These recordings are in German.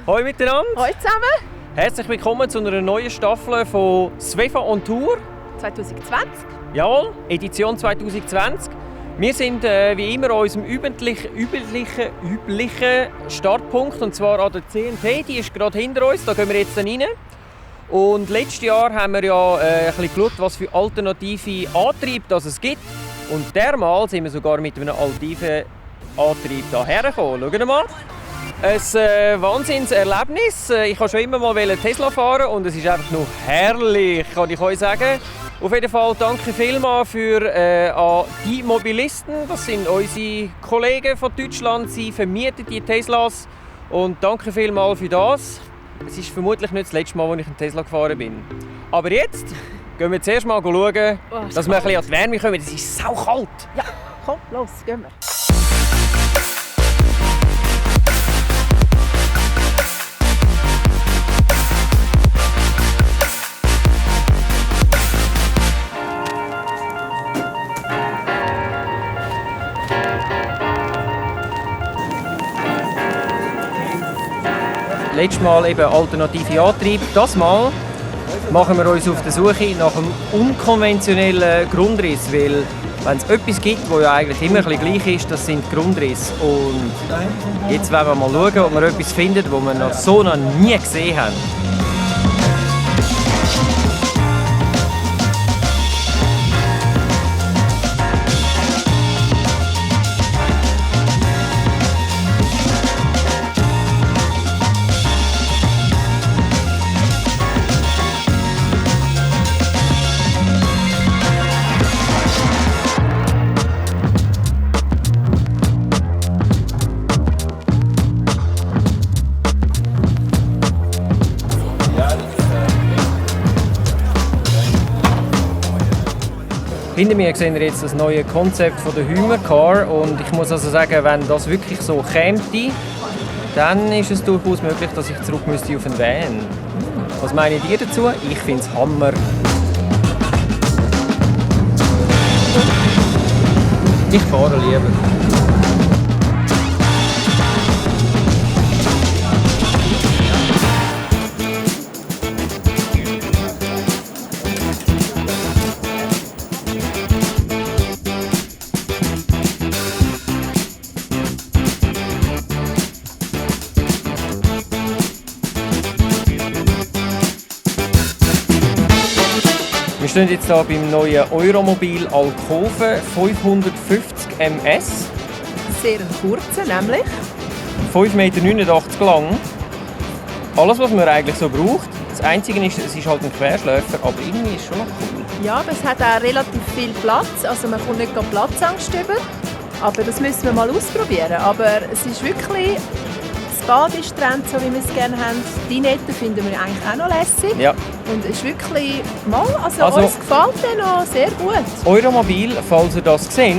Hoi miteinander. Hoi zusammen. Herzlich willkommen zu einer neuen Staffel von Svefa on Tour. 2020. Jawohl, Edition 2020. Wir sind wie immer an unserem üblichen Startpunkt, und zwar an der CNT. Die ist gerade hinter uns, da gehen wir jetzt dann rein. Und letztes Jahr haben wir ja ein bisschen geschaut, was für alternative Antriebe es gibt. Und dermal sind wir sogar mit einem alternativen Antrieb hierher gekommen. Schauen wir mal. Ein Wahnsinnserlebnis. Ich wollte schon immer mal Tesla fahren und es ist einfach nur herrlich, kann ich euch sagen. Auf jeden Fall danke vielmals für an die Mobilisten. Das sind unsere Kollegen von Deutschland. Sie vermieten die Teslas. Und danke vielmals für das. Es ist vermutlich nicht das letzte Mal, als ich einen Tesla gefahren bin. Aber jetzt gehen wir zuerst mal schauen, dass wir ein bisschen an die Wärme kommen. Es ist saukalt. Ja, komm, los, gehen wir. Letztes Mal eben alternative Antrieb. Das Mal machen wir uns auf der Suche nach einem unkonventionellen Grundriss, weil wenn es etwas gibt, das ja eigentlich immer ein bisschen gleich ist, das sind Grundrisse. Und jetzt wollen wir mal schauen, ob wir etwas finden, das wir noch nie gesehen haben. Hinter mir sehen wir jetzt das neue Konzept von der Hymercar, und ich muss also sagen, wenn das wirklich so käme, dann ist es durchaus möglich, dass ich zurück müsste auf den Van. Was meint ihr dazu? Ich finde es Hammer. Ich fahre lieber. Wir stehen jetzt hier beim neuen Euromobil Alcove 550 MS. Sehr kurzer, nämlich. 5,89 Meter lang. Alles, was man eigentlich so braucht. Das Einzige ist, es ist halt ein Querschläfer, aber irgendwie ist es schon noch cool. Ja, aber es hat auch relativ viel Platz. Also man kommt nicht Platzangst über. Aber das müssen wir mal ausprobieren. Aber es ist wirklich... Das Bad ist Trend, so wie wir es gerne haben. Die Netten finden wir eigentlich auch noch lässig. Ja. Und es ist wirklich mal, also uns gefällt der noch sehr gut. Euromobil, falls ihr das seht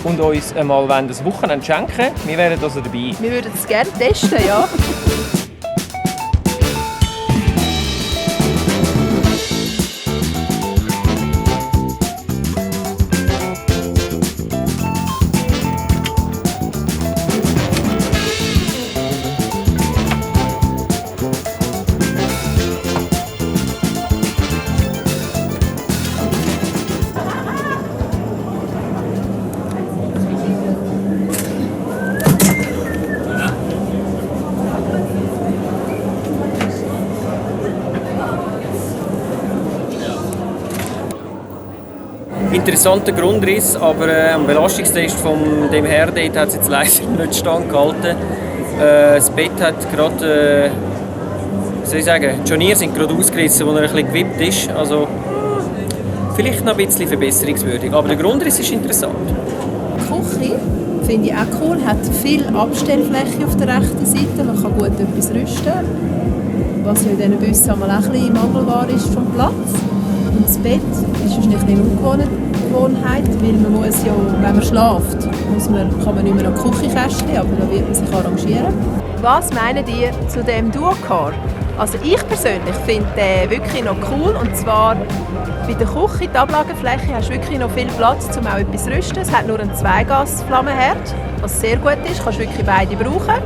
und uns einmal ein Wochenende schenken, wir wären also dabei. Wir würden es gerne testen, ja. Interessanter Grundriss, aber am Belastungstest von dem Herr dort hat es jetzt leider nicht standgehalten. Das Bett hat gerade, die Scharniere sind gerade ausgerissen, wo er ein bisschen gewippt ist. Also vielleicht noch ein bisschen verbesserungswürdig, aber der Grundriss ist interessant. Die Küche finde ich auch cool, hat viel Abstellfläche auf der rechten Seite, man kann gut etwas rüsten, was ja in diesen Bussen auch ein bisschen mangelbar ist vom Platz. Und das Bett ist wahrscheinlich eine Ungewohnheit, weil man muss ja, wenn man schläft, kann man nicht mehr noch Küchenkästchen, aber da wird man sich arrangieren. Was meinen ihr zu dem Duocar? Also ich persönlich finde den wirklich noch cool, und zwar bei der Küche, die Ablagefläche, hast du wirklich noch viel Platz, um auch etwas zu rüsten. Es hat nur einen Zweigas-Flammenherd, was sehr gut ist, kannst wirklich beide brauchen.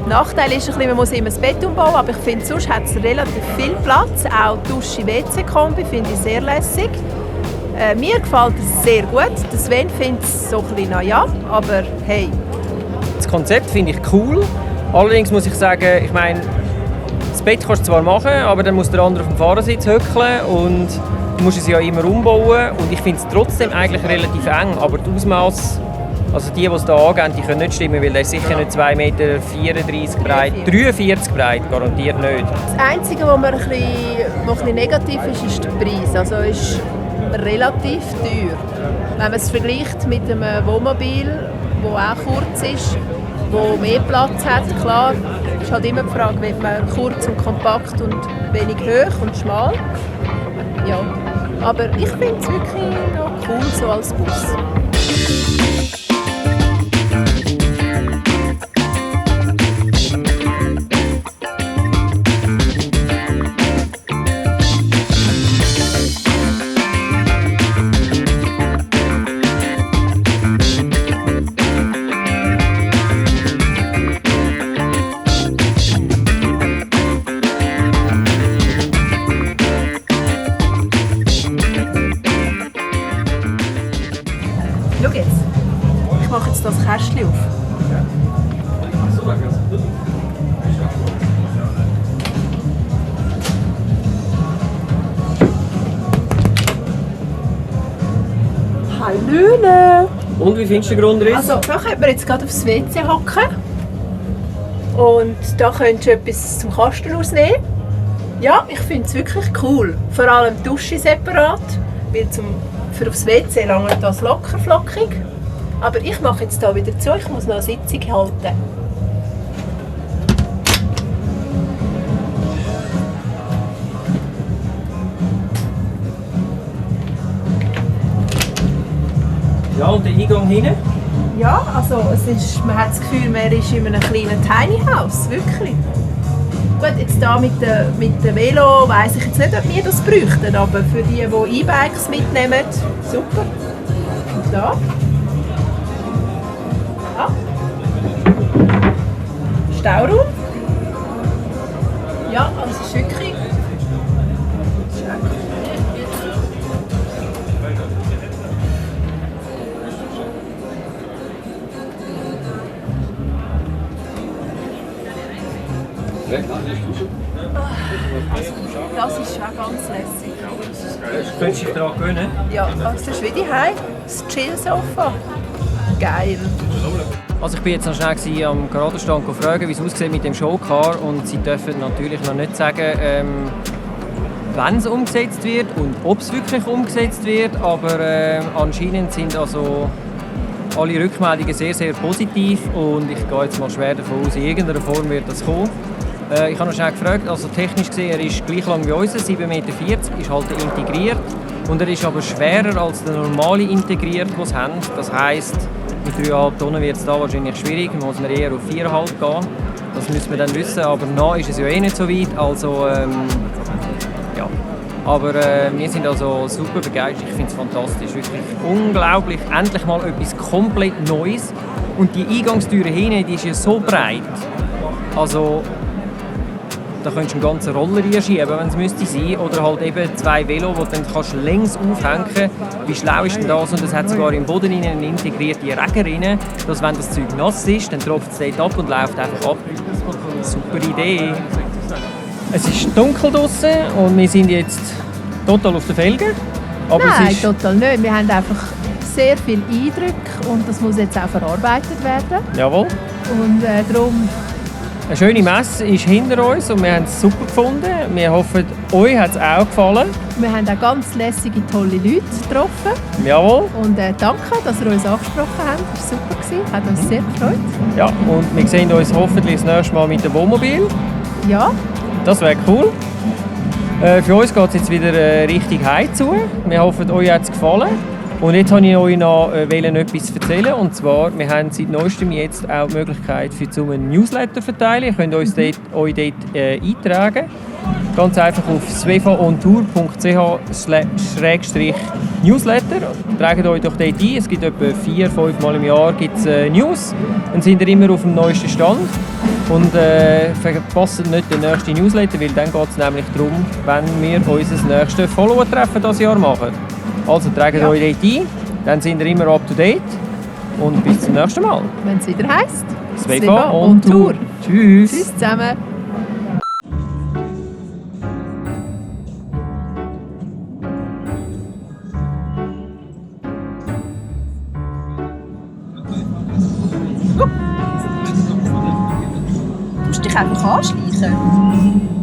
Nachteil ist ein bisschen, man muss immer das Bett umbauen, aber ich finde, sonst hat es relativ viel Platz. Auch die Dusche-WC-Kombi finde ich sehr lässig. Mir gefällt es sehr gut. Der Sven findet es so ein bisschen naja, aber hey. Das Konzept finde ich cool. Allerdings muss ich sagen, ich meine, das Bett kannst du zwar machen, aber dann muss der andere auf dem Fahrersitz hückeln und du musst es ja immer umbauen. Und ich finde es trotzdem eigentlich relativ eng, aber die Ausmaße, also die es hier angeben, die können nicht stimmen, weil der ist sicher nicht 2,34 Meter breit, 43 breit, garantiert nicht. Das Einzige, was mir ein bisschen negativ ist, ist der Preis. Also ist relativ teuer. Wenn man es vergleicht mit einem Wohnmobil, das auch kurz ist, das mehr Platz hat, klar, ist halt immer die Frage, will man kurz und kompakt und wenig hoch und schmal. Ja. Aber ich finde es wirklich noch cool so als Bus. Schau jetzt, ich mache jetzt das Kästchen auf. Hallöle! Und wie findest du den Grundriss? Also, da könnte man jetzt gerade aufs WC hocken. Und da könntest du etwas zum Kasten ausnehmen. Ja, ich finde es wirklich cool. Vor allem die Dusche separat, weil für aufs WC lange das locker flockig. Aber ich mache jetzt hier wieder zu, ich muss noch eine Sitzung halten. Ja, und der Eingang hinten? Ja, also man hat das Gefühl, man ist in einem kleinen Tiny House, wirklich. Gut, jetzt hier mit dem Velo weiss ich jetzt nicht, ob wir das bräuchten, aber für die E-Bikes mitnehmen, super. Und da? Ja. Stauraum. Ja, also es ist wirklich... Das ist schon ganz lässig. Könntest du dich daran gewöhnen? Ja, das ist wie daheim. Das Chill-Sofa. Geil. Also ich war jetzt noch schnell am Garagenstand fragen, wie es aussieht mit dem Showcar, und sie dürfen natürlich noch nicht sagen, wann es umgesetzt wird und ob es wirklich umgesetzt wird, aber anscheinend sind also alle Rückmeldungen sehr, sehr positiv und ich gehe jetzt mal schwer davon aus, in irgendeiner Form wird das kommen. Ich habe noch schnell gefragt, also technisch gesehen, er ist gleich lang wie unser, 7,40 Meter, ist halt integriert und er ist aber schwerer als der normale integriert, den sie haben. Das heisst, mit 3,5 Tonnen wird es da wahrscheinlich schwierig, muss man eher auf 4,5 gehen. Das müssen wir dann wissen, aber nah ist es ja eh nicht so weit, also ja. Aber wir sind also super begeistert, ich finde es fantastisch, wirklich unglaublich, endlich mal etwas komplett Neues. Und die Eingangstüre hinten, die ist ja so breit, also da könntest du einen ganzen Roller reinschieben, wenn es müsste sein. Oder halt eben 2 Velo, die du dann längs aufhängen kannst. Wie schlau ist denn das? Und es hat sogar im Boden eine integrierte Regenrinne, dass wenn das Zeug nass ist, dann tropft es dort ab und läuft einfach ab. Super Idee. Es ist dunkel draussen und wir sind jetzt total auf den Felgen. Aber Nein, es ist total nicht. Wir haben einfach sehr viele Eindrücke und das muss jetzt auch verarbeitet werden. Jawohl. Und darum... Eine schöne Messe ist hinter uns und wir haben es super gefunden. Wir hoffen, euch hat es auch gefallen. Wir haben auch ganz lässige, tolle Leute getroffen. Jawohl. Und danke, dass ihr uns angesprochen habt. Das war super, hat uns sehr gefreut. Ja, und wir sehen uns hoffentlich das nächste Mal mit dem Wohnmobil. Ja. Das wäre cool. Für uns geht es jetzt wieder Richtung Heim zu. Wir hoffen, euch hat es gefallen. Und jetzt wollte ich euch noch etwas erzählen. Und zwar, wir haben seit neuestem jetzt auch die Möglichkeit, zum einen Newsletter zu verteilen. Ihr könnt euch dort eintragen. Ganz einfach auf svefaontour.ch/newsletter. Tragt euch doch dort ein. Es gibt etwa 4-5 Mal im Jahr gibt's News. Dann sind ihr immer auf dem neuesten Stand. Und verpasst nicht den nächsten Newsletter, weil dann geht es nämlich darum, wenn wir unser nächstes Follower-Treffen dieses Jahr machen. Also tragt euch dort ein, dann sind wir immer up to date. Und bis zum nächsten Mal. Wenn es wieder heisst, Sveva on Tour. Tschüss. Tschüss zusammen. Du musst dich einfach anschleichen.